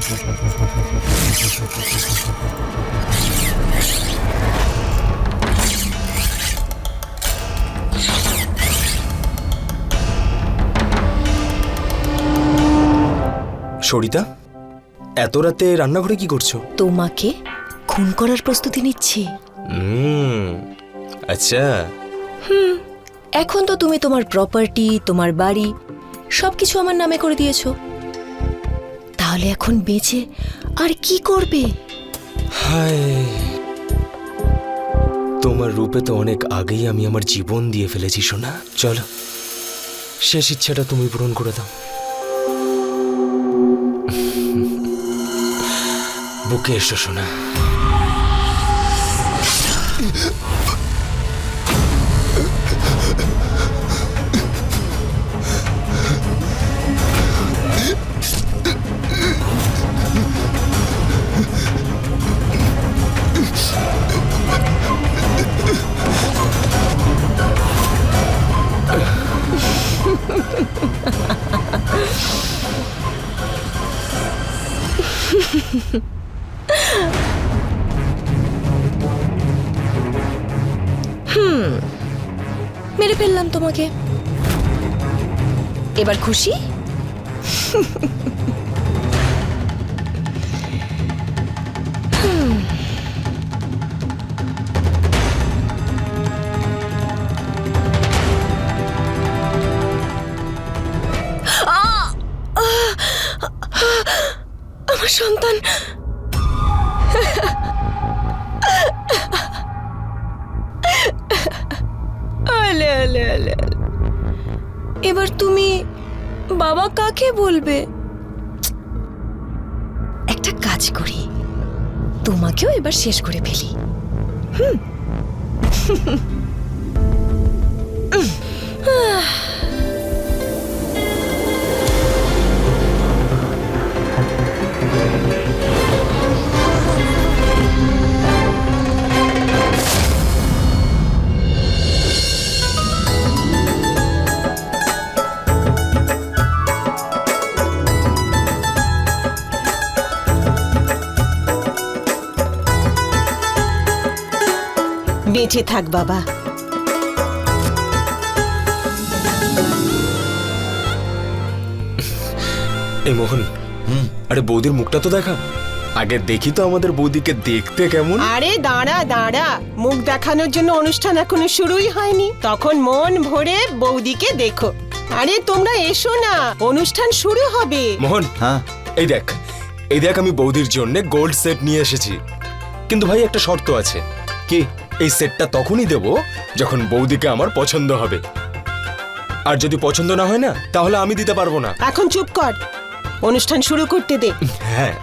সরিতা, এত রাতে রান্নাঘরে কি করছো? তোমাকে খুন করার প্রস্তুতি নিচ্ছি। আচ্ছা। এখন তো তুমি তোমার প্রপার্টি, তোমার বাড়ি সবকিছু আমার নামে করে দিয়েছো, তাহলে এখন বেঁচে আর কি করবে? হায়, তোমার রূপে তো অনেক আগেই আমি আমার জীবন দিয়ে ফেলেছি সোনা। চলো, শেষ ইচ্ছাটা তুমি পূরণ করে দাও। বুকে এসো সোনা। মেরে ফেললাম তোমাকে, এবার খুশি? আমার সন্তান। আলে আলে আলে আলে। এবার তুমি বাবা কাকে বলবে? একটা কাজ করি, তোমাকেও এবার শেষ করে ফেলি। বেঁচে থাক বাবা। এই মোহন, আরে বৌদির মুখটা তো দেখা। আগে দেখি তো আমাদের বৌদিকে দেখতে কেমন। আরে দাঁড়া দাঁড়া, মুখ দেখানোর জন্য অনুষ্ঠান এখনো শুরুই হয়নি, তখন মন ভরে বৌদিকে দেখো। আরে তোমরা এসো না, অনুষ্ঠান শুরু হবে। মোহন, হ্যাঁ এই দেখ, এই দেখ, আমি বৌদির জন্য গোল্ড সেট নিয়ে এসেছি। কিন্তু ভাই, একটা শর্ত আছে। কি? এই সেটটা তখনই দেব যখন বৌদিকে আমার পছন্দ হবে। আর যদি পছন্দ না হয় না, তাহলে আমি দিতে পারবো না। এখন চুপ কর, অনুষ্ঠান শুরু করতে দে। হ্যাঁ।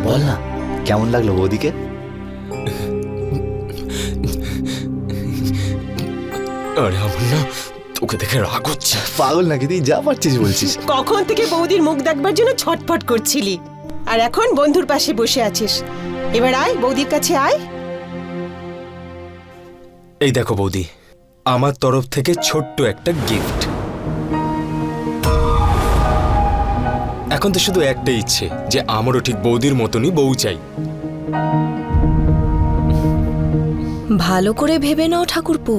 বল না, কেমন লাগলো বৌদিকে? আরে আমার না তোকে দেখে রাগ হচ্ছে। পাগল নাকি তুই? যা পারছিস বলছিস। কখন থেকে বৌদির মুখ দেখবার জন্য ছটফট করছিলি, আর এখন বন্ধুর পাশে বসে আছিস। এবার আয়, বৌদির কাছে আয়। এই দেখো বৌদি, আমার তরফ থেকে ছোট্ট একটা গিফট। এখন তো শুধু একটা ইচ্ছে, যে আমারও ঠিক বৌদির মতনই বউ চাই। ভালো করে ভেবে নাও ঠাকুরপো,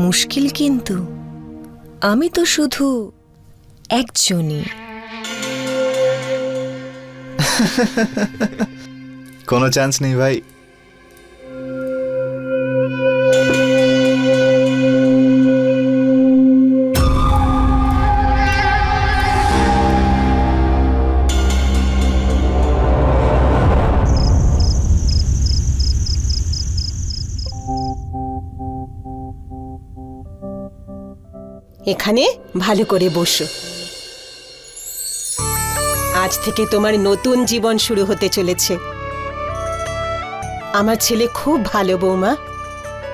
মুশকিল কিন্তু। আমি তো শুধু একজনই। কোনো চান্স নেই ভাই। এখানে ভালো করে বসো। আজ থেকে তোমার নতুন জীবন শুরু হতে চলেছে। আমার ছেলে খুব ভালো বৌমা,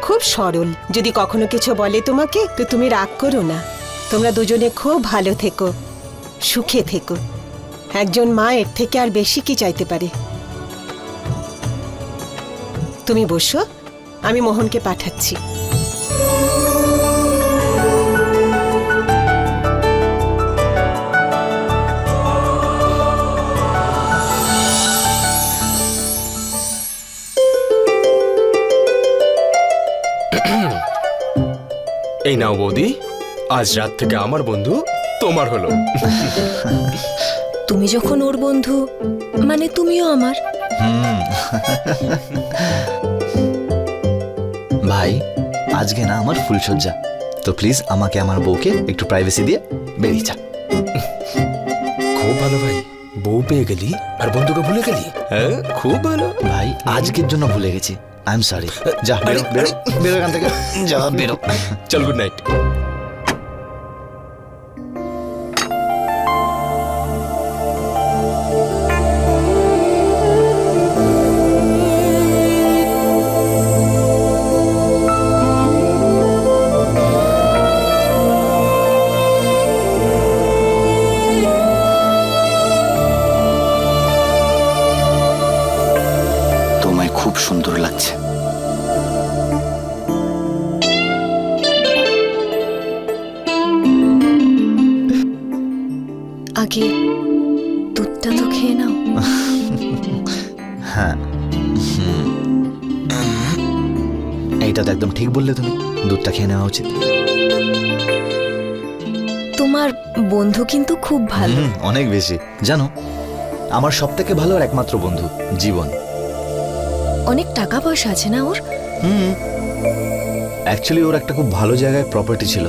খুব সরল। যদি কখনো কিছু বলে তোমাকে তো তুমি রাগ করো না। তোমরা দুজনে খুব ভালো থেকো, সুখে থেকো। একজন মা এর থেকে আর বেশি কি চাইতে পারে? তুমি বসো, আমি মোহনকে পাঠাচ্ছি। এই নাও বৌদি, আজ রাত থেকে আমার বন্ধু তোমার হলো। তুমি যখন ওর বন্ধু, মানে তুমিও আমার। ভাই আজকে না আমার ফুলসজ্জা, তো প্লিজ আমাকে আমার বউকে একটু প্রাইভেসি দিয়ে বেরিয়ে যা। খুব ভালো ভাই, বউ পেয়ে গেলি আর বন্ধুকে ভুলে গেলি। হ্যাঁ, খুব ভালো ভাই আজকের জন্য ভুলে গেছি, আই এম সরি। যা বেরো বেরো বেরো এখান থেকে, যা বেরো। চল, গুড নাইট। তোমায় খুব সুন্দর লাগছে। আগে দুধটা তো খেয়ে নাও। হ্যাঁ, এইটা তো একদম ঠিক বললে তুমি, দুধটা খেয়ে নেওয়া উচিত। তোমার বন্ধু কিন্তু খুব ভালো। অনেক বেশি। জানো, আমার সব থেকে ভালো আর একমাত্র বন্ধু জীবন। অনেক টাকা পয়সা আছে না ওর? অ্যাকচুয়ালি ওর একটা খুব ভালো জায়গায় প্রপার্টি ছিল,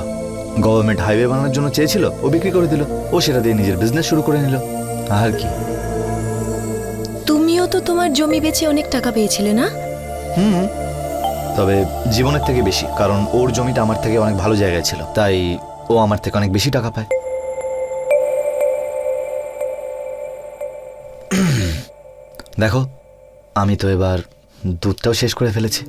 গভর্নমেন্ট হাইওয়ে বানানোর জন্য চেয়েছিল, ও বিক্রি করে দিল। ও সেটা দিয়ে নিজের বিজনেস শুরু করে নিল। আর কি। তুমিও তো তোমার জমি বেচে অনেক টাকা পেয়েছিলে না? তবে জীবনের থেকে বেশি, কারণ ওর জমিটা আমার থেকে অনেক ভালো জায়গায় ছিল, তাই ও আমার থেকে অনেক বেশি টাকা পায়। দেখো, আমি তো এবার দুধটাও শেষ করে ফেলেছি।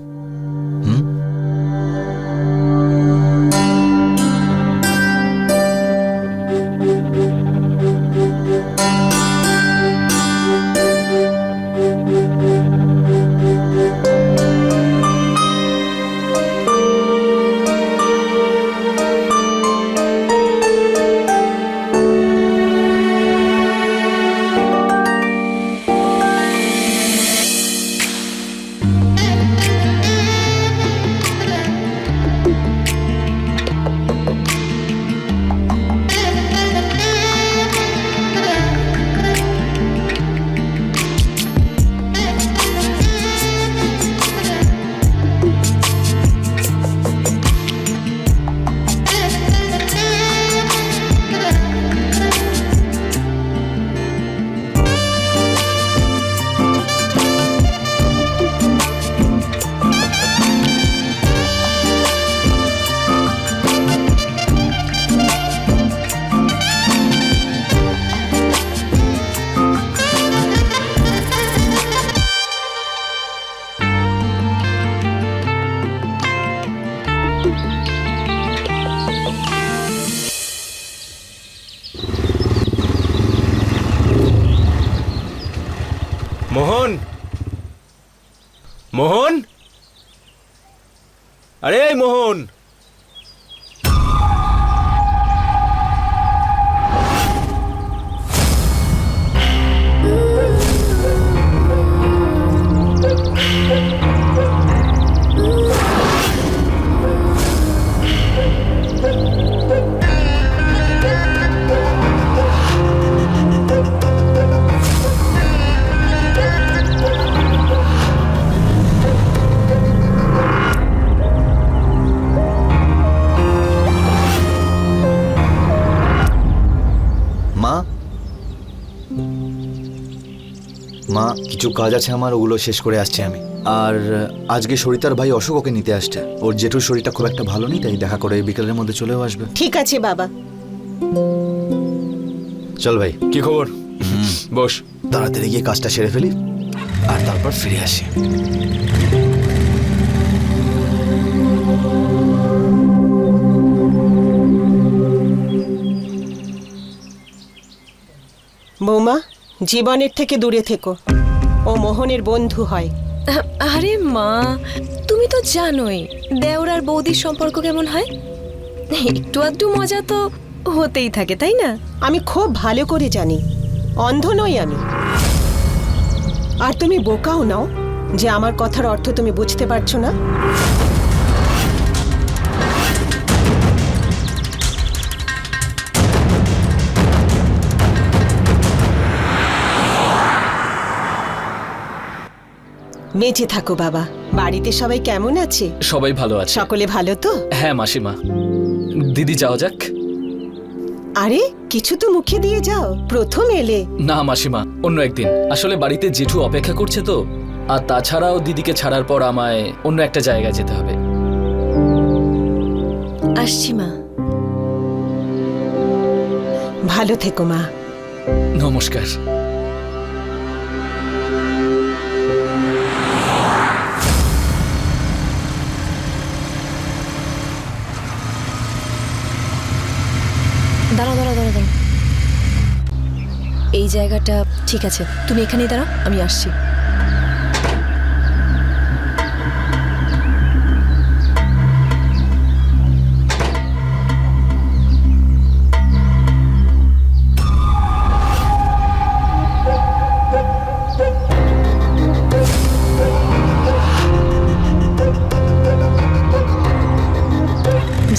মোহন, মোহন, আরে মোহন। মা, কিছু কাজ আছে আমার, ওগুলো শেষ করে আসছি আমি। আর আজকে সরিতার ভাই অশোক ওকে নিতে আসছে। ওর জেঠুর শরীরটা খুব একটা ভালো নেই, তাই দেখা করে বিকেলের মধ্যে চলেও আসবে। ঠিক আছে বাবা। চল ভাই, কি খবর? বস। তাড়াতাড়ি গিয়ে কাজটা সেরে ফেলি আর তারপর ফিরে আসি। বৌমা, জীবনের থেকে দূরে থেকো। ও মোহনের বন্ধু হয়। আরে মা, তুমি তো জানোই দেওর আর বৌদির সম্পর্ক কেমন হয়। একটু আধটু মজা তো হতেই থাকে, তাই না? আমি খুব ভালো করে জানি, অন্ধ নই আমি। আর তুমি বোকাও নাও যে আমার কথার অর্থ তুমি বুঝতে পারছো না। বেঁচে থাকো বাবা। বাড়িতে সবাই কেমন আছে? সবাই ভালো আছে। সকলে ভালো তো? হ্যাঁ মাসিমা। দিদি যাওয়া যাক। আরে কিছু তো মুখে দিয়ে যাও, প্রথম এলে। না মাসিমা, অন্য একদিন। আসলে বাড়িতে জেঠু অপেক্ষা করছে তো, আর তাছাড়াও দিদিকে ছাড়ার পর আমায় অন্য একটা জায়গায় যেতে হবে। আসছি মা। ভালো থেকো মা। নমস্কার। দাঁড়াও দাঁড়াও দাঁড়াও দাঁড়াও। এই জায়গাটা ঠিক আছে, তুমি এখানেই দাঁড়াও, আমি আসছি।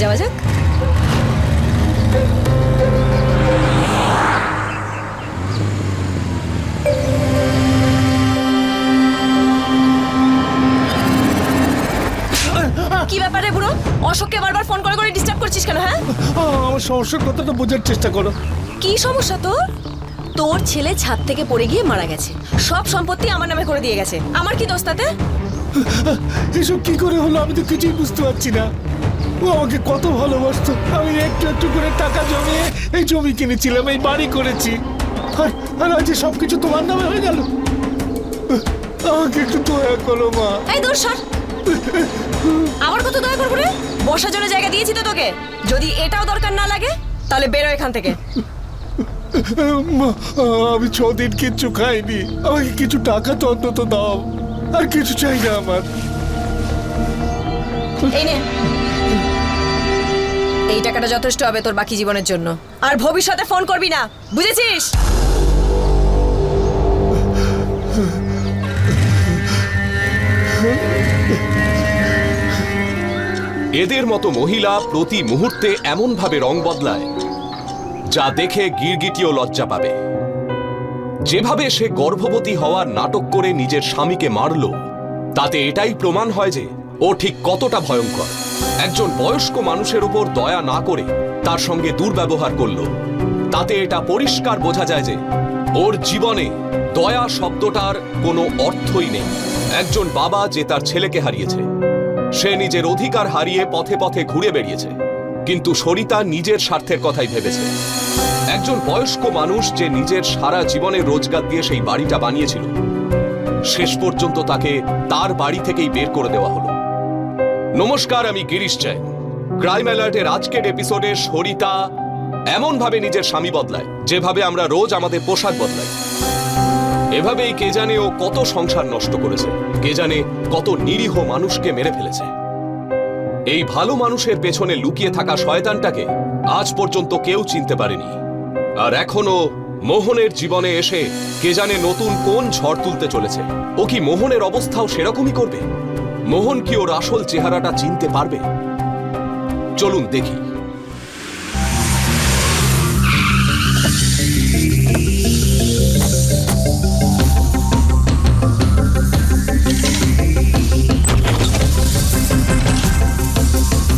যাওয়া যাক। কি ব্যাপারে বুড়ো? অশোককে বারবার ফোন করে করে ডিস্টার্ব করছিস কেন? হ্যাঁ, আমার সমস্যার কথাটা বোঝার চেষ্টা করো। কি সমস্যা তোর? তোর ছেলে ছাদ থেকে পড়ে গিয়ে মারা গেছে, সব সম্পত্তি আমার নামে করে দিয়ে গেছে। আমার কি দোষ তাতে? এসব কি করে হলো আমি তো কিছুই বুঝতে পারছি না। ও আমাকে কত ভালোবাসতো। আমি একটু একটু করে টাকা জমিয়ে এই জমি কিনেছিলাম, এই বাড়ি করেছি। আর আজ সবকিছু তোমার নামে হয়ে গেল। আমাকে একটু দয়া করো মা। এই দূর সর। আমার কত দয়া করবো রে? বসার জন্য জায়গা দিয়েছি তো তোকে। যদি এটাও দরকার না লাগে তাহলে বেরো এখান থেকে। মা, আমি 6 দিন কিচ্ছু খাইনি। আমাকে কিছু টাকা তো অন্তত দাও। আর কিছু চাই না আমার। এই নে, এই টাকাটা যথেষ্ট হবে তোর বাকি জীবনের জন্য। আর ভবিষ্যতে ফোন করবি না, বুঝেছিস? এদের মতো মহিলা প্রতি মুহূর্তে এমনভাবে রং বদলায় যা দেখে গিরগিটিও লজ্জা পাবে। যেভাবে সে গর্ভবতী হওয়ার নাটক করে নিজের স্বামীকে মারল, তাতে এটাই প্রমাণ হয় যে ও ঠিক কতটা ভয়ঙ্কর। একজন বয়স্ক মানুষের উপর দয়া না করে তার সঙ্গে দুর্ব্যবহার করল, তাতে এটা পরিষ্কার বোঝা যায় যে ওর জীবনে দয়া শব্দটার কোনো অর্থই নেই। একজন বাবা যে তার ছেলেকে হারিয়েছে, সে নিজের অধিকার হারিয়ে পথে পথে ঘুরে বেরিয়েছে, কিন্তু সরিতা নিজের স্বার্থের কথাই ভেবেছে। একজন বয়স্ক মানুষ যে নিজের সারা জীবনের রোজগার দিয়ে সেই বাড়িটা বানিয়েছিল, শেষ পর্যন্ত তাকে তার বাড়ি থেকেই বের করে দেওয়া হলো। নমস্কার, আমি গিরিশ জৈন। ক্রাইম অ্যালার্টের আজকের এপিসোডে সরিতা এমন ভাবে নিজের স্বামী বদলায় যেভাবে আমরা রোজ আমাদের পোশাক বদলাই। এভাবেই কে জানে ও কত সংসার নষ্ট করেছে, কে জানে কত নিরীহ মানুষকে মেরে ফেলেছে। এই ভালো মানুষের পেছনে লুকিয়ে থাকা শয়তানটাকে আজ পর্যন্ত কেউ চিনতে পারেনি। আর এখনো মোহনের জীবনে এসে কে জানে নতুন কোন ঝড় তুলতে চলেছে। ও কি মোহনের অবস্থাও সেরকমই করবে? মোহন কি ওর আসল চেহারাটা চিনতে পারবে? চলুন দেখি।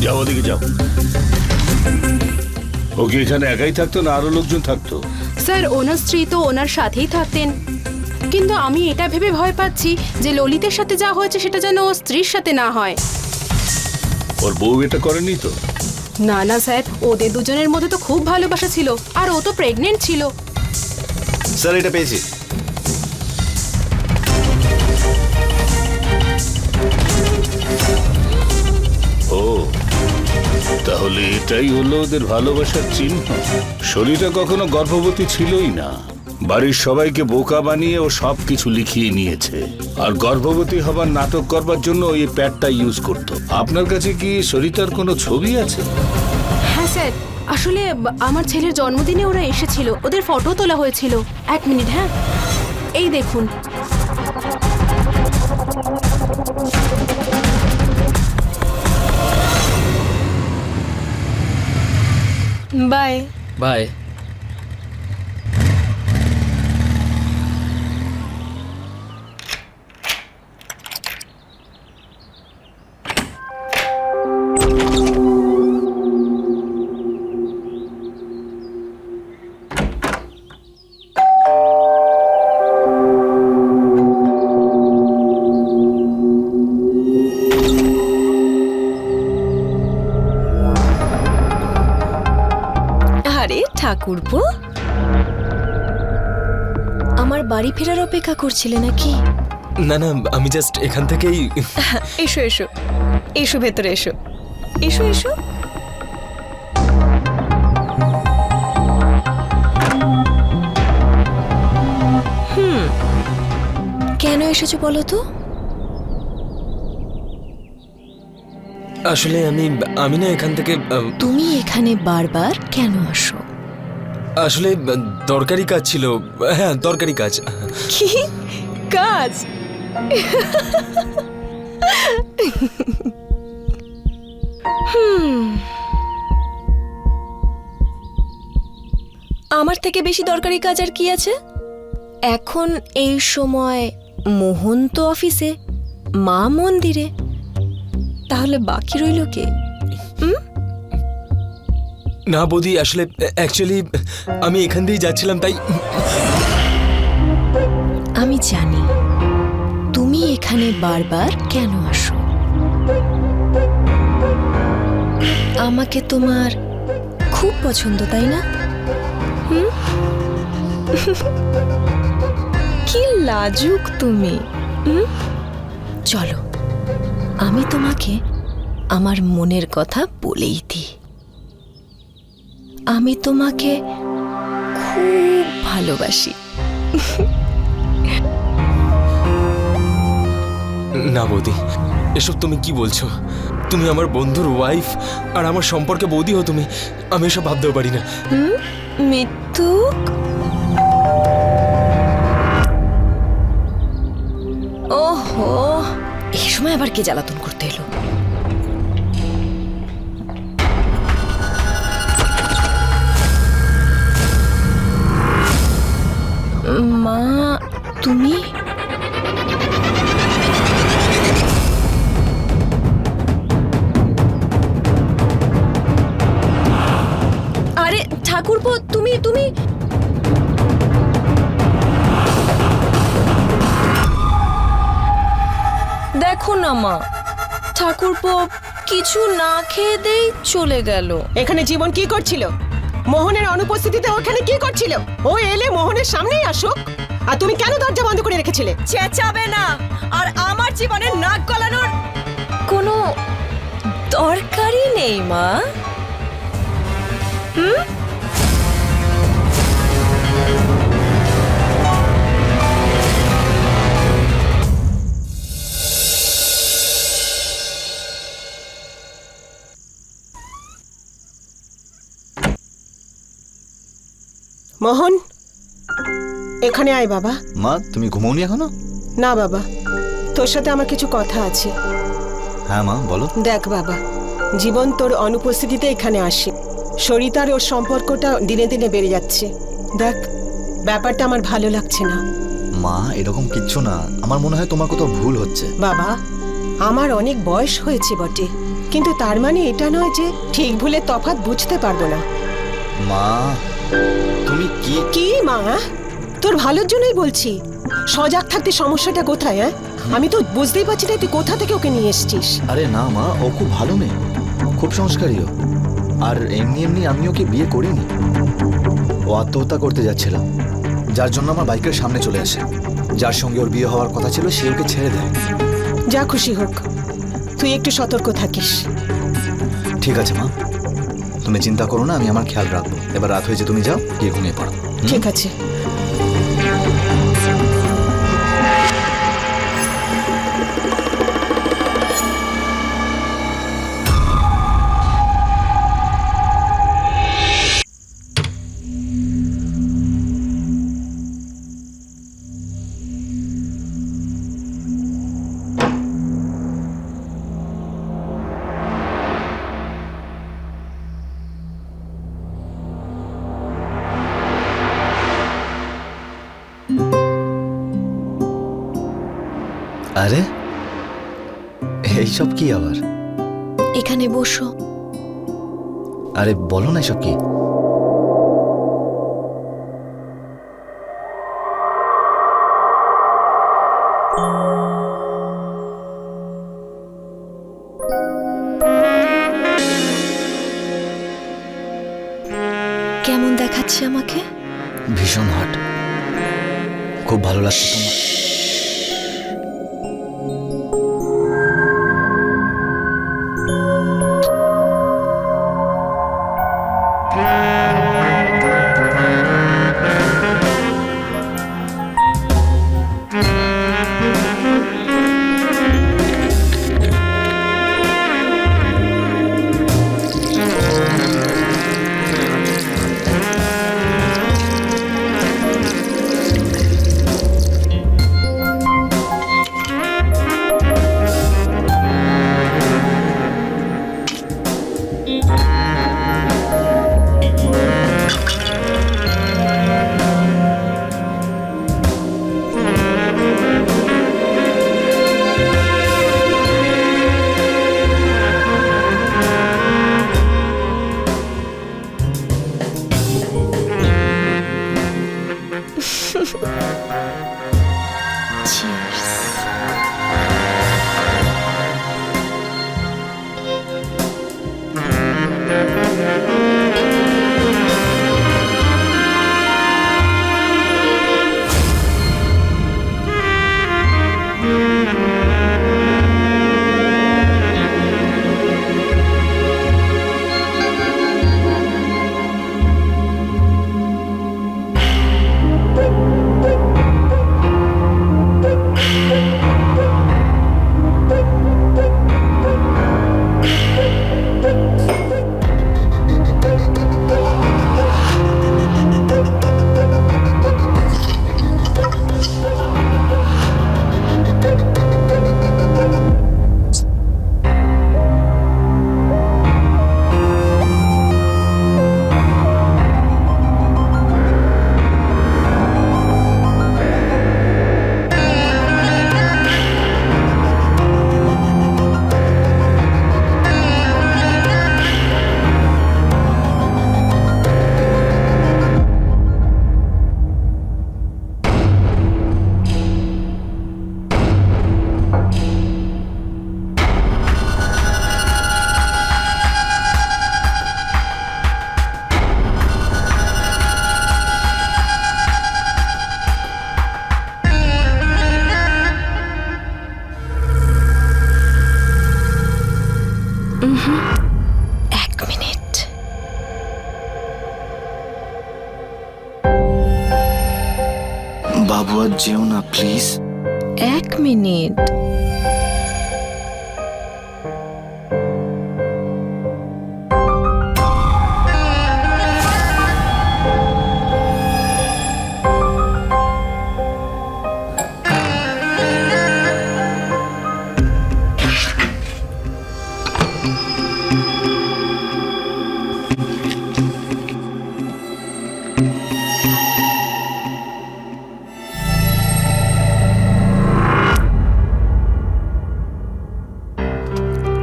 যাও, ওদিকে যাও। ও কি এখানে একাই থাকতো না আরো লোকজন থাকতো? স্যার, ওনার স্ত্রী তো ওনার সাথেই থাকতেন, কিন্তু আমি এটা ভেবে ভয় পাচ্ছি যে ললিতের সাথে যা হয়েছে সেটা যেন ওর স্ত্রীর সাথে না হয়। ওর বউ এটা করেনি তো? না না স্যার, ওদের দুজনের মধ্যে তো খুব ভালোবাসা ছিল, আর ও তো প্রেগনেন্ট ছিল। স্যার এটা পেয়েছি। ও, তাহলে এটাই হলো ওদের ভালোবাসার চিহ্ন। শরীরটা কখনো গর্ভবতী ছিলই না, বাড়ির সবাইকে বোকা বানিয়ে ও সবকিছু লিখিয়ে নিয়েছে, আর গর্ভবতী হবার নাটক করবার জন্য ওই প্যাডটা ইউজ করত। আপনার কাছে কি সরিতার কোনো ছবি আছে? হ্যাঁ স্যার, আসলে আমার ছেলের জন্মদিনে ওরা এসেছিল, ওদের ফটো তোলা হয়েছিল। 1 মিনিট, হ্যাঁ এই দেখুন। বাই। বাই। আরে ঠাকুরপো, আমার বাড়ি ফেরার অপেক্ষা করছিলে নাকি? না না, আমি জাস্ট এখান থেকেই। এসো এসো এসো, ভেতরে এসো, এসো এসো। কেন এসেছো বলো তো? আসলে আমি না এখান থেকে তুমি এখানে বারবার কেন আসো? আসলে দরকারি কাজ ছিল। হ্যাঁ, দরকারি কাজ। কি কাজ? আমার থেকে বেশি দরকারি কাজ আর কি আছে? এখন এই সময় মোহন তো অফিসে, মা মন্দিরে, তাহলে বাকি রইল কে? না বৌদি, আসলে অ্যাকচুয়ালি আমি এখান দিয়েই যাচ্ছিলাম, তাই। আমি জানি তুমি এখানে বারবার কেন আসো। আমাকে তোমার খুব পছন্দ, তাই না? কি লাজুক তুমি। চলো, আমি তোমাকে আমার মনের কথা বলেই দিই। আমি তোমাকে খুব ভালোবাসি। না বৌদি, এসব তুমি কি বলছো? তুমি আমার বন্ধুর ওয়াইফ, আর আমার সম্পর্কে বৌদি হো তুমি। আমি এসব ভাবতেও পারি না। মিথ্যুক। ওহো, এই সময় আবার কে জ্বালাতন করতে এলো? মা, তুমি? আরে ঠাকুরপো, তুমি তুমি দেখো না মা, ঠাকুরপো কিছু না খেয়ে দেই চলে গেল। এখানে জীবন কি করছিল? মোহনের অনুপস্থিতিতে ওখানে কি করছিল? ও এলে মোহনের সামনেই আসুক, আর তুমি কেন দরজা বন্ধ করে রেখেছিলে? চেঁচাবে না, আর আমার জীবনে নাক গলানোর কোনো দরকারই নেই মা। মোহন, এখানে আয় বাবা। মা, তুমি ঘুমোওনি এখনো? না বাবা, তোর সাথে আমার কিছু কথা আছে। হ্যাঁ মা, বলো। দেখ বাবা, জীবন তোর অনুপস্থিতিতে এখানে আসে। সরিতার ওর সম্পর্কটা দিনে দিনে বেড়ে যাচ্ছে। দেখ, ব্যাপারটা আমার ভালো লাগছে না। মা, এরকম কিচ্ছু না। আমার মনে হয় তোমার কোথাও ভুল হচ্ছে। বাবা, আমার অনেক বয়স হয়েছে বটে, কিন্তু তার মানে এটা নয় যে ঠিক ভুলের তফাৎ বুঝতে পারবো না। মা, তুমি কি কি মা? তোর ভালোর জন্যই বলছি। সজাগ থাকতে সমস্যাটা কোথায়? হ্যাঁ, আমি তো বুঝতেই পারছি না তুই কোথা থেকে ওকে নিয়ে এসেছিস। আরে না মা, ও খুব ভালো মেয়ে, খুব সংস্কারীও। আর এমনি এমনি আমি ওকে বিয়ে করিনি। ও আত্মহত্যা করতে যাচ্ছিল, যার জন্য আমার বাইকের সামনে চলে আসে। যার সঙ্গে ওর বিয়ে হওয়ার কথা ছিল সে ওকে ছেড়ে দেয়। যা খুশি হোক, তুই একটু সতর্ক থাকিস। ঠিক আছে মা, তুমি চিন্তা করো না, আমি আমার খেয়াল রাখবো। এবার রাত হয়েছে, তুমি যাও, গিয়ে ঘুমিয়ে পড়ো। ঠিক আছে। আরে এইসব কি আবার? এখানে বসো। আরে বলো না এসব কি? কেমন দেখাচ্ছে আমাকে? ভীষণ হট, খুব ভালো লাগছে তোমার। এক মিনিট। বাবু আর যেও না প্লিজ। এক মিনিট।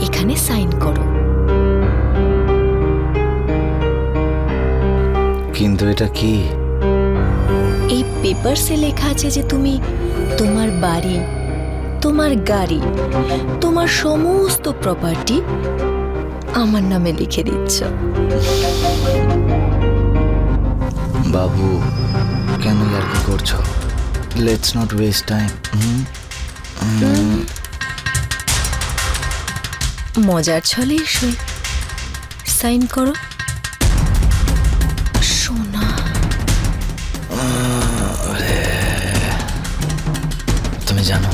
এখানে সাইন করো। কিন্তু এটা কি? এই পেপারসে লেখা আছে যে তুমি তোমার বাড়ি, তোমার গাড়ি, তোমার সমস্ত প্রপার্টি আমার নামে লিখে দিচ্ছ। বাবু, কেন আর কি করছো? Let's not waste time. মজার ছলে সই, সাইন করো। সোনা, তুমি জানো,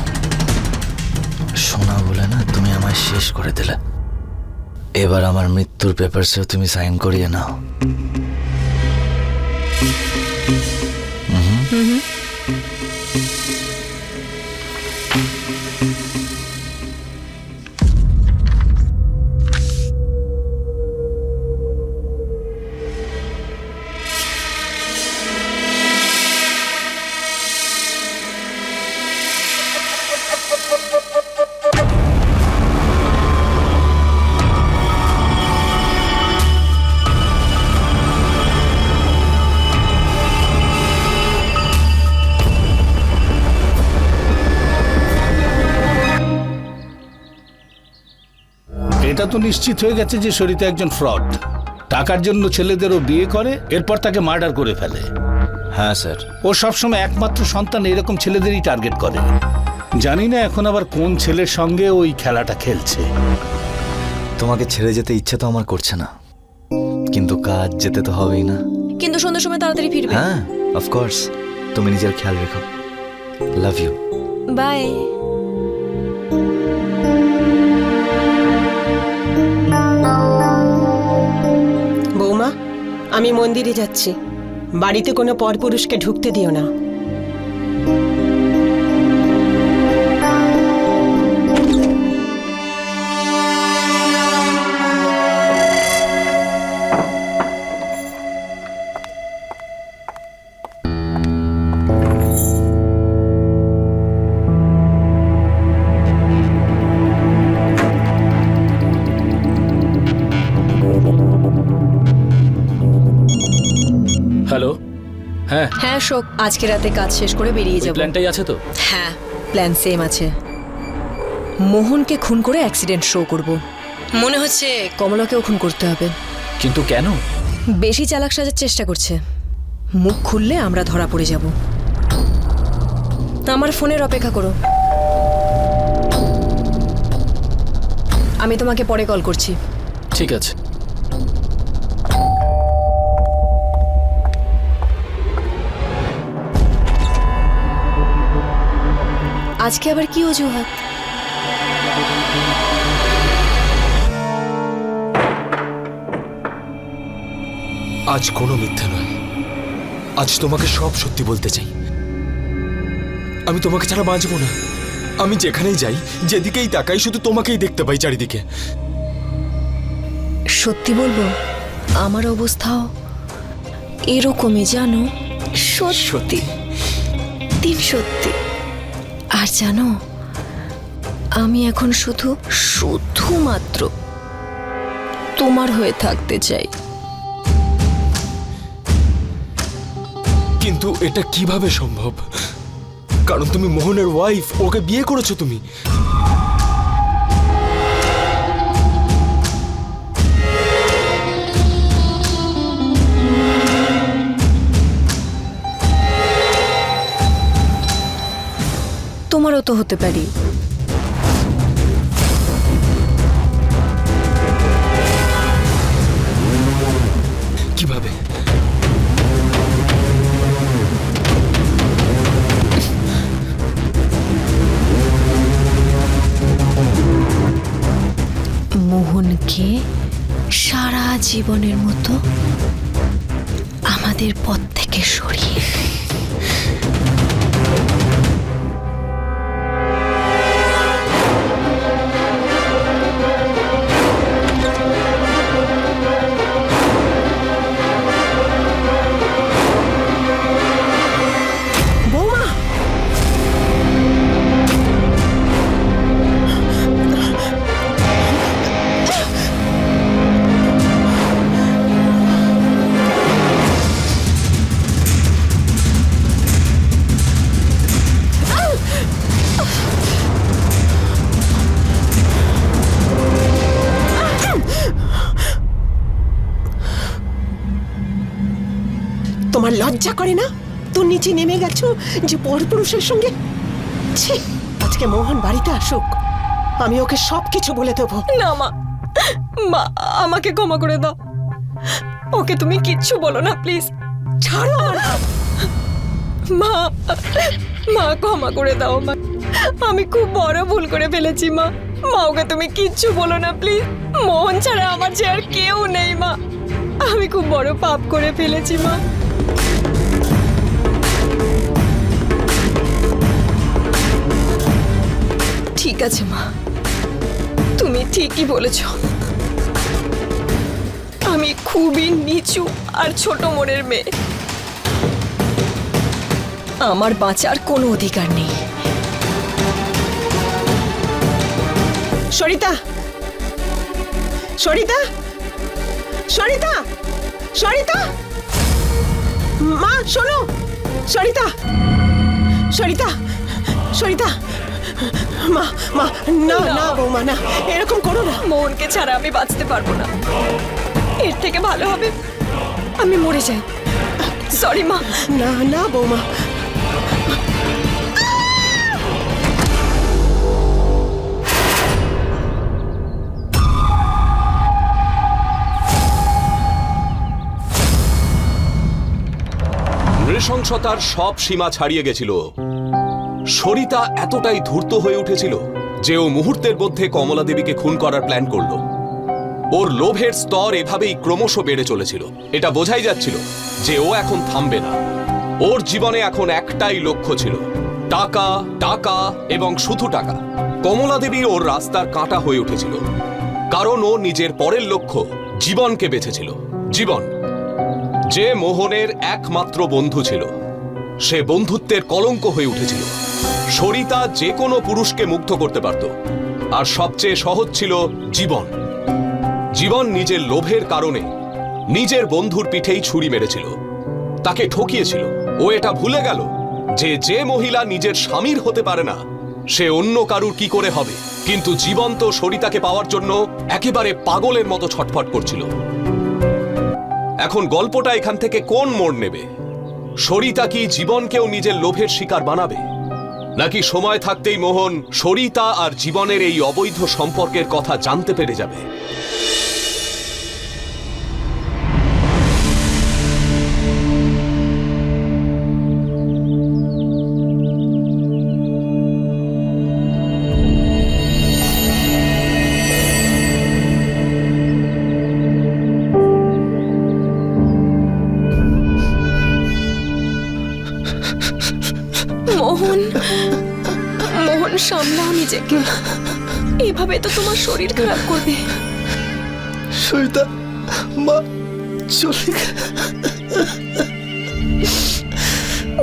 সোনা বলে না তুমি আমায় শেষ করে দিলে। এবার আমার মৃত্যুর পেপারসেও তুমি সাইন করিয়ে নাও। এটা তো নিশ্চিত হয়ে গেছে যে সরিতা একজন ফ্রড। টাকার জন্য ছেলেদেরও বিয়ে করে, এরপর তাকে মার্ডার করে ফেলে। হ্যাঁ স্যার। ও সবসময় একমাত্র সন্তান এরকম ছেলেদেরই টার্গেট করে। জানি না এখন আবার কোন ছেলের সঙ্গে ওই খেলাটা খেলছে। তোমাকে ছেড়ে যেতে ইচ্ছে তো আমার করছে না, কিন্তু কাজ যেতে তো হবেই না। কিন্তু সন্ধ্যার সময় তাড়াতাড়ি ফিরবে। হ্যাঁ, অফকোর্স। তুমি নিজের খেয়াল রেখো। Love you. বাই। বৌমা, আমি মন্দিরে যাচ্ছি। বাড়িতে কোনো পরপুরুষকে ঢুকতে দিও না। হ্যালো। হ্যাঁ, হ্যাঁ শোক, আজকে রাতে কাজ শেষ করে বেরিয়ে ওই যাব। প্ল্যানটাই আছে তো? হ্যাঁ, প্ল্যান সেম আছে। মোহনকে খুন করে অ্যাক্সিডেন্ট শো করব। মনে হচ্ছে কমলাকেও খুন করতে হবে। কিন্তু কেন? বেশি চালাক সাজার চেষ্টা করছে। মুখ খুললে আমরা ধরা পড়ে যাব। আমার ফোনের অপেক্ষা করো, আমি তোমাকে পরে কল করছি। ঠিক আছে। আজকে আবার কি অজুহাত? আজ কোনো মিথ্যে নয়, আজ তোমাকে সব সত্যি বলতে চাই। আমি তোমাকে ছাড়া বাঁচবো না। আমি যেখানেই যাই, যেদিকেই তাকাই, শুধু তোমাকেই দেখতে পাই চারিদিকে। সত্যি বলবো, আমার অবস্থাও এরকমই, জানো। সত্যি, দিন সত্যি। আর জানো, আমি এখন শুধুমাত্র তোমার হয়ে থাকতে চাই। কিন্তু এটা কিভাবে সম্ভব? কারণ তুমি মোহনের ওয়াইফ, ওকে বিয়ে করেছো তুমি। তোমারও তো হতে পারি। কিভাবে? মোহনকে সারা জীবনের মতো আমাদের পথ থেকে সরিয়ে লজ্জা করে না? তোর নিচে নেমে গেছো যে পরপুরুষের সঙ্গে? ছি, আজকে মোহন বাড়িতে আসুক, আমি ওকে সবকিছু বলে দেবো। না মা, মা আমাকে ক্ষমা করে দাও, ওকে তুমি কিচ্ছু বলো না প্লিজ। ছাড়ো আমার হাত। মা, মা ক্ষমা করে দাও মা, আমি খুব বড় ভুল করে ফেলেছি মা। মা ওকে তুমি কিচ্ছু বলো না প্লিজ। মোহন ছাড়া আমার যে আর কেউ নেই মা, আমি খুব বড় পাপ করে ফেলেছি মা। ঠিক আছে মা, তুমি ঠিকই বলেছ, আমি খুবই নিচু আর ছোট মনের মেয়ে, আমার বাঁচার কোনো অধিকার নেই। সরিতা, সরিতা, সরিতা, সরিতা, মা শোনো, সরিতা, সরিতা, সরিতা, মা মা, না না বৌমা, না এরকম করো না। মোহনকে ছাড়া আমি বাঁচতে পারবো না, এর থেকে ভালো হবে আমি মরে যাই। সরি মা। না না বৌমা, নৃশংসতার সব সীমা ছাড়িয়ে গেছিল। সরিতা এতটাই ধূর্ত হয়ে উঠেছিল যে ও মুহূর্তের মধ্যে কমলা দেবীকে খুন করার প্ল্যান করল। ওর লোভের স্তর এভাবেই ক্রমশ বেড়ে চলেছিল। এটা বোঝাই যাচ্ছিল যে ও এখন থামবে না। ওর জীবনে এখন একটাই লক্ষ্য ছিল, টাকা, টাকা এবং শুধু টাকা। কমলা দেবী ওর রাস্তার কাঁটা হয়ে উঠেছিল, কারণ ও নিজের পরের লক্ষ্য জীবনকে বেছেছিল। জীবন, যে মোহনের একমাত্র বন্ধু ছিল, সে বন্ধুত্বের কলঙ্ক হয়ে উঠেছিল। সরিতা যে কোনো পুরুষকে মুগ্ধ করতে পারত, আর সবচেয়ে সহজ ছিল জীবন। জীবন নিজের লোভের কারণে নিজের বন্ধুর পিঠেই ছুরি মেরেছিল, তাকে ঠকিয়েছিল। ও এটা ভুলে গেল যে যে মহিলা নিজের স্বামীর হতে পারে না, সে অন্য কারুর কি করে হবে। কিন্তু জীবন তো সরিতাকে পাওয়ার জন্য একেবারে পাগলের মতো ছটফট করছিল। এখন গল্পটা এখান থেকে কোন মোড় নেবে? সরিতা কি জীবনকেও নিজের লোভের শিকার বানাবে, নাকি সময় থাকতেই মোহন সরিতা আর জীবনের এই অবৈধ সম্পর্কের কথা জানতে পেরে যাবে? মোহন, মোহন সামলাও নিজেকে, এভাবে তো তোমার শরীর খারাপ করবে। সরিতা, মা চলে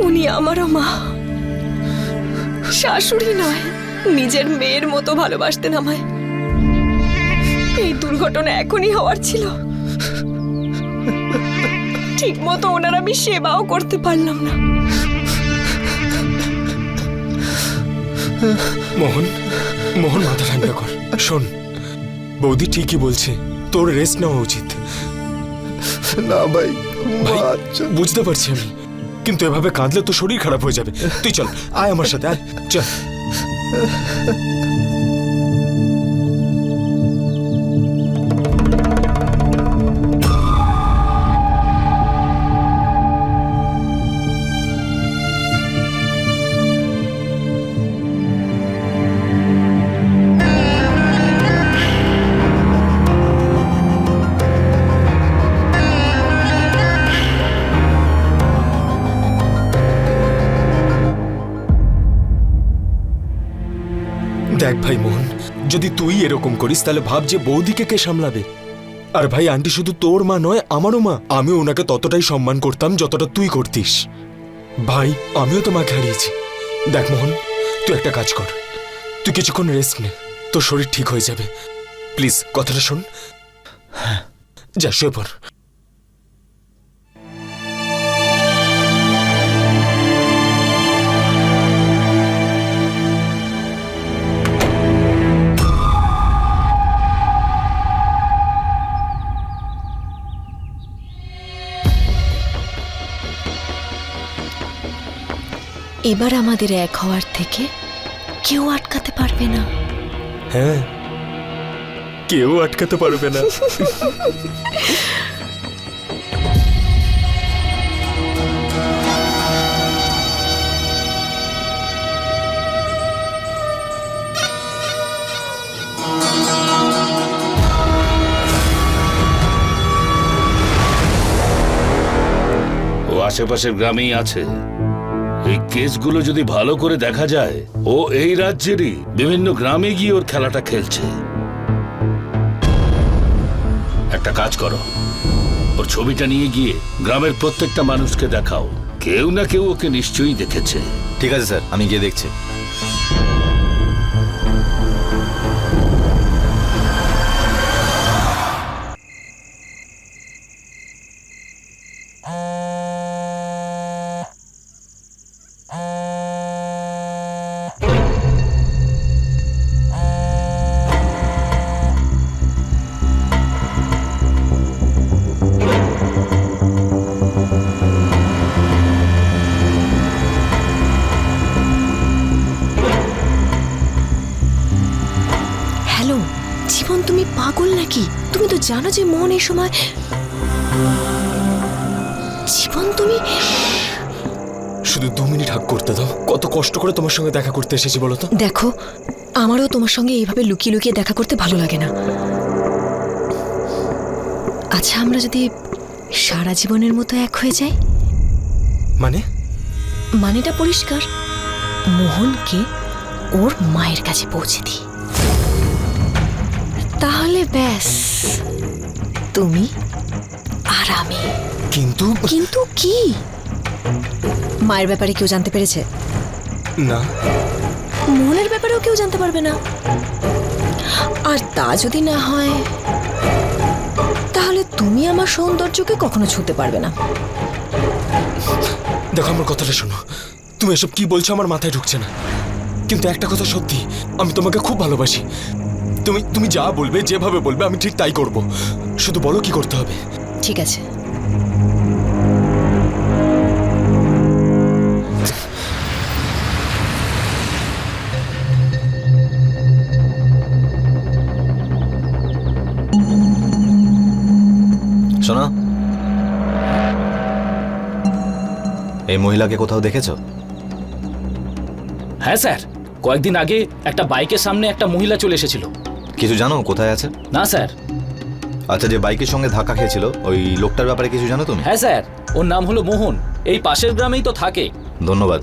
উনি আমারও মা, শাশুড়ি নয়, নিজের মেয়ের মতো ভালোবাসতেন আমায়। এই দুর্ঘটনা এখনই হওয়ার ছিল, ঠিক মতো ওনার আমি সেবাও করতে পারলাম না। মোহন, মোহন মাথা ঠান্ডা কর। শোন, বৌদি ঠিকই বলছে, তোর রেস্ট নেওয়া উচিত। না ভাই, ভাই, বুঝতে পারছি আমি, কিন্তু এভাবে কাঁদলে তো শরীর খারাপ হয়ে যাবে। তুই চল, আয় আমার সাথে, আয় চল। দেখ ভাই মোহন, যদি তুই এরকম করিস তাহলে ভাব যে বৌদিকে কে সামলাবে। আর ভাই, আন্টি শুধু তোর মা নয়, আমারও মা। আমি ওনাকে ততটাই সম্মান করতাম যতটা তুই করতিস। ভাই, আমিও তো মাকে হারিয়েছি। দেখ মোহন, তুই একটা কাজ কর, তুই কিছুক্ষণ রেস্ট নে, তোর শরীর ঠিক হয়ে যাবে। প্লিজ কথাটা শোন। যা, শুয়ে পড়। এবার আমাদের এক হওয়ার থেকে কেউ আটকাতে পারবে না। হ্যাঁ, কেউ আটকাতে পারবে না। ও আশেপাশের গ্রামেই আছে। এই কেসগুলো যদি ভালো করে দেখা যায়, ও এই রাজ্যেরই বিভিন্ন গ্রামে গিয়ে ওর খেলাটা খেলছে। একটা কাজ করো, ওর ছবিটা নিয়ে গিয়ে গ্রামের প্রত্যেকটা মানুষকে দেখাও। কেউ না কেউ ওকে নিশ্চয়ই দেখেছে। ঠিক আছে স্যার, আমি গিয়ে দেখছি। হ্যালো জীবন, তুমি পাগল নাকি? তুমি তো জানো যে মোহন এই সময়। জীবন তুমি শুধু 2 মিনিট হাক করতে দাও। কত কষ্ট করে তোমার সঙ্গে দেখা করতে এসেছি বলো তো। দেখো, আমারও তোমার সঙ্গে এইভাবে লুকিয়ে লুকিয়ে দেখা করতে ভালো লাগে না। আচ্ছা, আমরা যদি সারা জীবনের মতো এক হয়ে যাই? মানে? মানেটা পরিষ্কার, মোহনকে ওর মায়ের কাছে পৌঁছে দিই। তাহলে ব্যাস, তুমি আর আমি। কিন্তু কিন্তু কি? মায়ের ব্যাপারে কেউ জানতে পেরেছে? না, মোহনের ব্যাপারেও কেউ জানতে পারবে না। আর তা যদি না হয়, তাহলে তুমি আমার সৌন্দর্যকে কখনো ছুঁতে পারবে না। দেখো আমার কথাটা শোনো। তুমি এসব কি বলছো আমার মাথায় ঢুকছে না। কিন্তু একটা কথা সত্যি, আমি তোমাকে খুব ভালোবাসি। তুমি যা বলবে, যেভাবে বলবে, আমি ঠিক তাই করব। শুধু বলো কি করতে হবে। ঠিক আছে। শোনো, এই মহিলাকে কোথাও দেখেছো? হ্যাঁ স্যার, কয়েকদিন আগে একটা বাইকের সামনে একটা মহিলা চলে এসেছিল। কিছু জানো কোথায় আছে? না স্যার। আচ্ছা, যে বাইকের সঙ্গে ধাক্কা খেয়েছিল ওই লোকটার ব্যাপারে কিছু জানো তুমি? হ্যাঁ স্যার, ওর নাম হলো মোহন। এই পাশের গ্রামেই তো থাকে। ধন্যবাদ।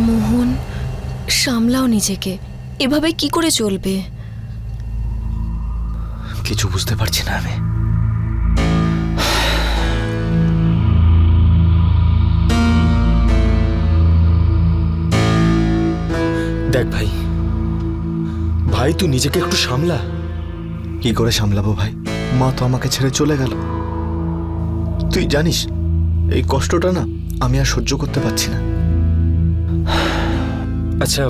মোহন, সামলাও নিজেকে। এভাবে কি করে চলবে? কিছু বুঝতে পারছি না আমি। দেখ ভাই, ভাই তুই নিজেকে একটু সামলা। কি করে সামলাবো ভাই? মা তো আমাকে ছেড়ে চলে গেল। তুই জানিস এই কষ্টটা না আমি আর সহ্য করতে পারছি না। আচ্ছা,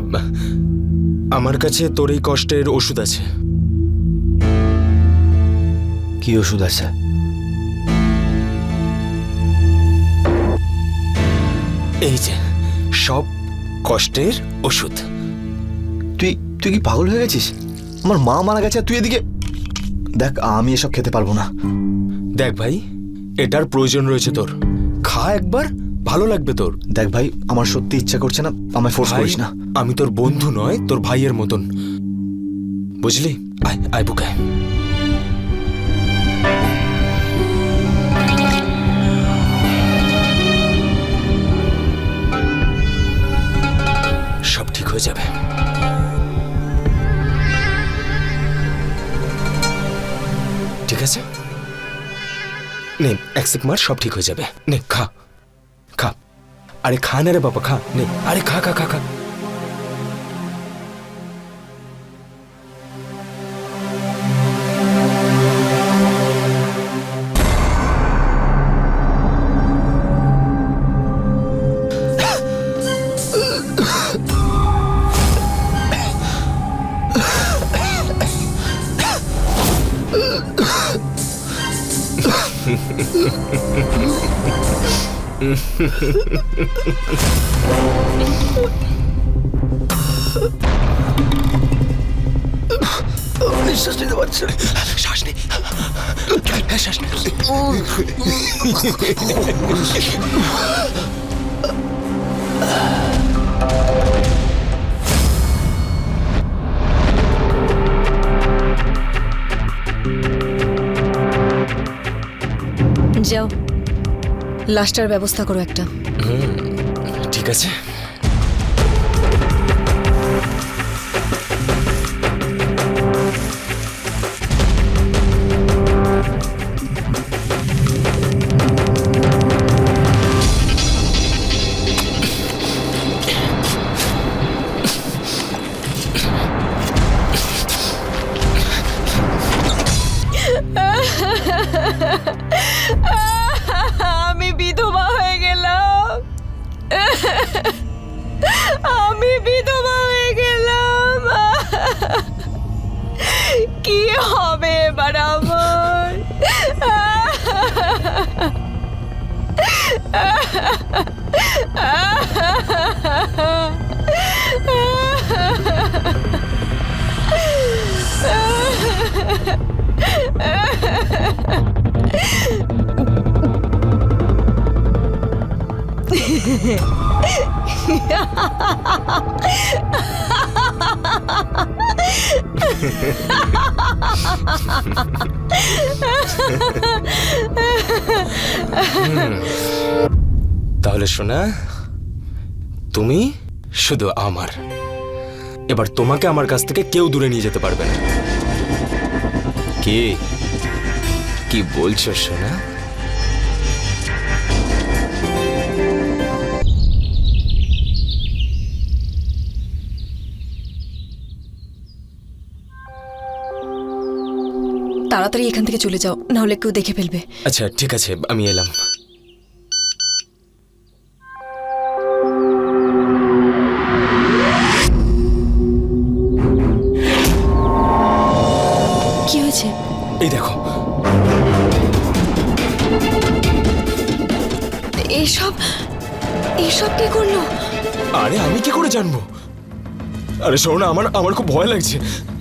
আমার কাছে তোর এই কষ্টের ওষুধ আছে। কি ওষুধ আছে? এই যে সব কষ্টের ওষুধ। তুই তুই কি পাগল হয়ে গেছিস? আমার মা মারা গেছে আর তুই এদিকে। দেখ, আমি এসব খেতে পারবো না। দেখ ভাই, এটার প্রয়োজন রয়েছে তোর। খা একবার, ভালো লাগবে তোর। দেখ ভাই, আমার সত্যি ইচ্ছা করছে না, আমায় ফোর্স ভাই, করিস না। আমি তোর বন্ধু নয়, তোর ভাইয়ের মতন, বুঝলি? আয় আয় বুকে। সব ঠিক হয়ে যাবে। ঠিক আছে, নে এক সিপ মার, সব ঠিক হয়ে যাবে। নে খা খা। আরে খা না রে বাবা, খা। নে, আরে খা খা খা খা। নিঃশ্বাস নিতে পারছে না। শ্বাস নে। হ্যাঁ, শ্বাস নে। যাও, লাশটার ব্যবস্থা করো একটা। ঠিক আছে। আমি বিধবা হয়ে গেলাম। আমি বিধবা হয়ে গেলাম। কি হবে এবার আমার? তাহলে শোনা, তুমি শুধু আমার। এবার তোমাকে আমার কাছ থেকে কেউ দূরে নিয়ে যেতে পারবে না। কি বলছো সোনা? তাড়াতাড়ি এখান থেকে চলে যাও, না হলে কেউ দেখে ফেলবে। আচ্ছা ঠিক আছে, আমি এলাম। কি হয়েছে? এই দেখো। এইসব এইসব কি করলো? আরে আমি কি করে জানবো? আরে শোনা, আমার খুব ভয় লাগছে।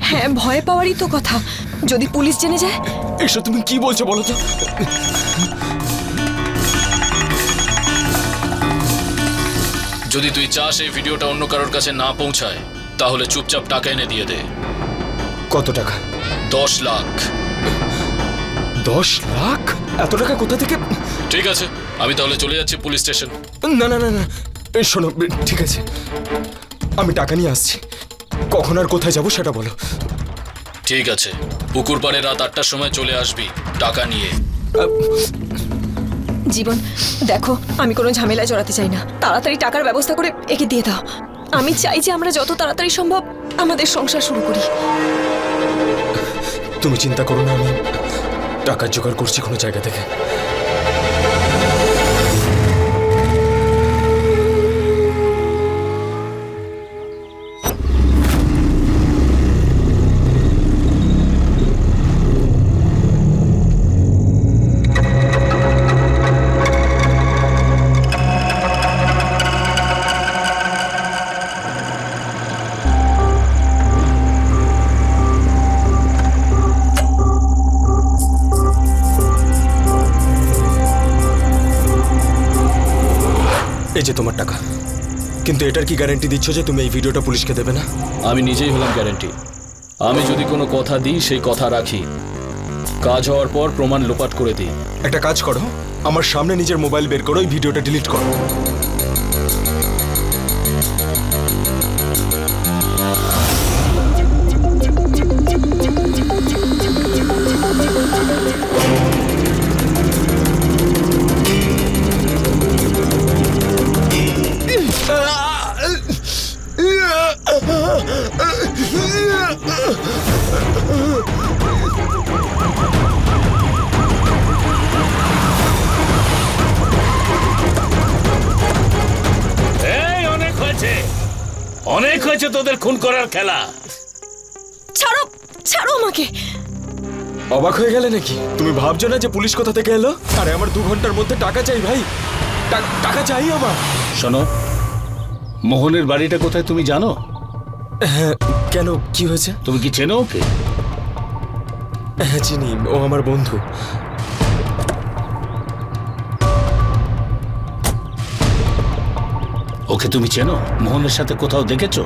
হ্যাঁ, ভয় পাওয়ারই তো কথা। যদি পুলিশ জেনে যায়? এসব তুমি কি বলছো বলো তো? যদি তুই চাস এই ভিডিওটা অন্য কারোর কাছে না পৌঁছায়, তাহলে চুপচাপ টাকা এনে দিয়ে দে। কত টাকা? 10 লাখ। 10 লাখ? এত টাকা কোথা থেকে? ঠিক আছে, আমি তাহলে চলে যাচ্ছি পুলিশ স্টেশন। না না না না, এই শোনো, ঠিক আছে, আমি টাকা নিয়ে আসছি। কখন আর কোথায় যাবো সেটা বলো। ঠিক আছে, পুকুর পাড়ে রাত 8টার সময় চলে আসবি টাকা নিয়ে। জীবন, দেখো, আমি কোনো ঝামেলায় জড়াতে চাই না। তাড়াতাড়ি টাকার ব্যবস্থা করে একে দিয়ে দাও। আমি চাই যে আমরা যত তাড়াতাড়ি সম্ভব আমাদের সংসার শুরু করি। তুমি চিন্তা করো না, আমি টাকার জোগাড় করছি কোনো জায়গা থেকে। এই যে তোমার টাকা, কিন্তু এটার কি গ্যারান্টি দিচ্ছ যে তুমি এই ভিডিওটা পুলিশকে দেবে না? আমি নিজেই হলাম গ্যারান্টি। আমি যদি কোনো কথা দিই সেই কথা রাখি। কাজ হওয়ার পর প্রমাণ লোপাট করে দিই। একটা কাজ করো, আমার সামনে নিজের মোবাইল বের করো, এই ভিডিওটা ডিলিট করো। অনেক হয়েছে তোদের খুন করার খেলা। ছাড়ো, ছাড়ো আমাকে। অবাক হয়ে গেলে নাকি? তুমি ভাবছো না যে পুলিশ কোথা থেকে এলো? আরে আমার 2 ঘন্টার মধ্যে টাকা চাই ভাই। টাকা চাই আমার। শোনো, মোহনের বাড়িটা কোথায় তুমি জানো? হ্যাঁ, কেন, কি হয়েছে? তুমি কি চেনো ওকে? হ্যাঁ চিনি, ও আমার বন্ধু। ওকে তুমি চেনো? মোহনের সাথে কোথাও দেখেছো?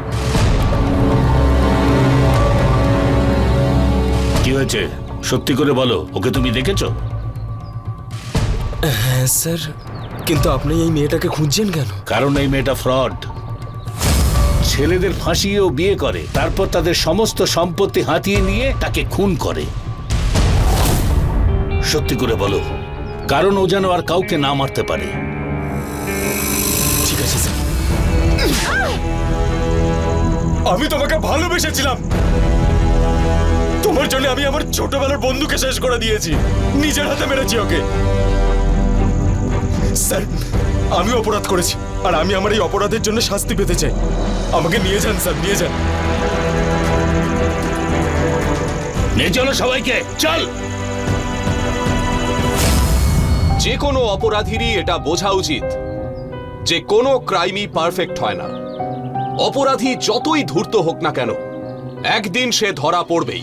কি হয়েছে, সত্যি করে বলো, ওকে তুমি দেখেছো? হ্যাঁ স্যার, কিন্তু আপনি এই মেয়েটাকে খুঁজছেন কেন? কারণ এই মেয়েটা ফ্রড। ছেলেদের ফাঁসিয়েও বিয়ে করে, তারপর তাদের সমস্ত সম্পত্তি হাতিয়ে নিয়ে তাকে খুন করে। সত্যি করে বলো, কারণ ও যেন আর কাউকে না মারতে পারে। ঠিক আছে স্যার, আমি তোমাকে ভালোবেসেছিলাম। তোমার জন্য আমি আমার ছোটবেলার বন্ধুকে শেষ করে দিয়েছি, নিজের হাতে মেরেছি ওকে। স্যার, আমি অপরাধ করেছি, আর আমি আমার এই অপরাধের জন্য শাস্তি পেতে চাই। আমাকে নিয়ে যান স্যার, নিয়ে যান। নিয়ে চলো সবাইকে, চল। যে কোনো অপরাধীরই এটা বোঝা উচিত যে কোনো ক্রাইমই পারফেক্ট হয় না। অপরাধী যতই ধূর্ত হোক না কেন, একদিন সে ধরা পড়বেই।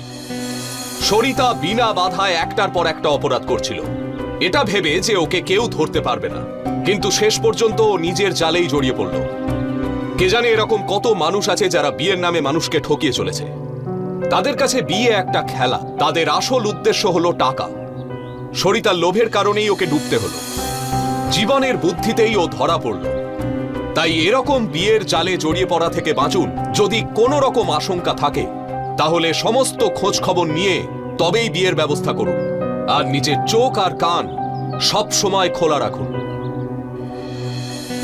সরিতা বিনা বাধায় একটার পর একটা অপরাধ করছিল, এটা ভেবে যে ওকে কেউ ধরতে পারবে না, কিন্তু শেষ পর্যন্ত ও নিজের জালেই জড়িয়ে পড়ল। কে জানে এরকম কত মানুষ আছে যারা বিয়ের নামে মানুষকে ঠকিয়ে চলেছে। তাদের কাছে বিয়ে একটা খেলা, তাদের আসল উদ্দেশ্য হলো টাকা। সরিতার লোভের কারণেই ওকে ডুবতে হলো, জীবনের বুদ্ধিতেই ও ধরা পড়ল। তাই এরকম বিয়ের জালে জড়িয়ে পড়া থেকে বাঁচুন। যদি কোনো রকম আশঙ্কা থাকে তাহলে সমস্ত খোঁজ খবর নিয়ে তবেই বিয়ের ব্যবস্থা করুন, আর নিজের চোখ আর কান সব সময় খোলা রাখুন।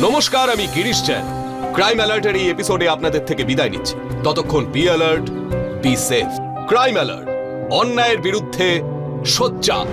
নমস্কার, আমি গিরিশ চ্যান। ক্রাইম অ্যালার্টের এই এপিসোডে আপনাদের থেকে বিদায় নিচ্ছি। ততক্ষণ be alert, be safe. Crime alert, অন্যায়ের বিরুদ্ধে সোচ্চার।